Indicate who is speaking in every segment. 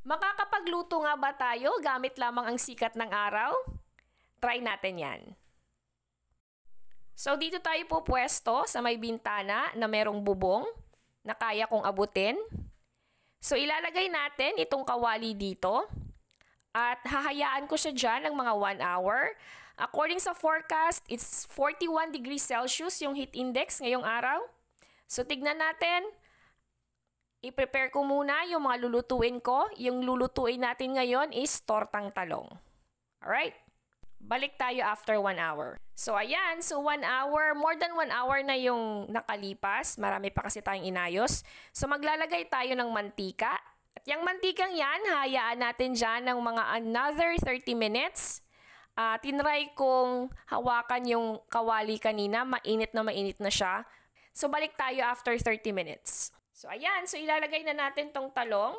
Speaker 1: Makakapagluto nga ba tayo gamit lamang ang sikat ng araw? Try natin yan. So dito tayo po pwesto sa may bintana na merong bubong na kaya kong abutin. So ilalagay natin itong kawali dito at hahayaan ko siya dyan ng mga 1 hour. According sa forecast, it's 41 degrees Celsius yung heat index ngayong araw. So tignan natin. I-prepare ko muna yung mga lulutuin ko. Yung lulutuin natin ngayon is tortang talong. Alright? Balik tayo after 1 hour. So ayan, so 1 hour, more than 1 hour na yung nakalipas. Marami pa kasi tayong inayos. So maglalagay tayo ng mantika. At yung mantikang yan, hayaan natin dyan ng mga another 30 minutes. Tinry kong hawakan yung kawali kanina, mainit na siya. So balik tayo after 30 minutes. So ayan, so ilalagay na natin tong talong.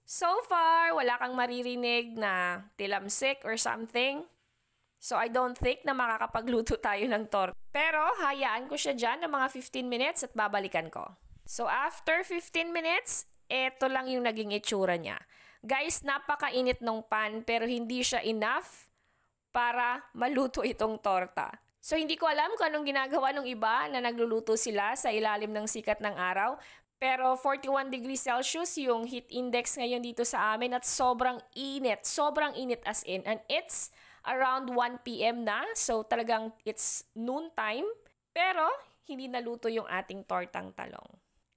Speaker 1: So far, wala kang maririnig na tilamsik or something. So I don't think na makakapagluto tayo ng torta. Pero hayaan ko siya dyan ng mga 15 minutes at babalikan ko. So after 15 minutes, eto lang yung naging itsura niya. Guys, napakainit ng pan pero hindi siya enough para maluto itong torta. So hindi ko alam kung anong ginagawa ng iba na nagluluto sila sa ilalim ng sikat ng araw. Pero 41 degrees Celsius yung heat index ngayon dito sa amin at sobrang init as in. And it's around 1 PM na, so talagang it's noon time. Pero hindi naluto yung ating tortang talong.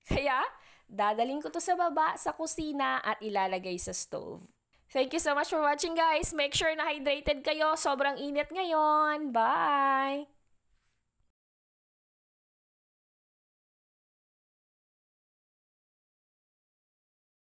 Speaker 1: Kaya dadaling ko to sa baba sa kusina at ilalagay sa stove. Thank you so much for watching guys. Make sure na hydrated kayo. Sobrang init ngayon. Bye!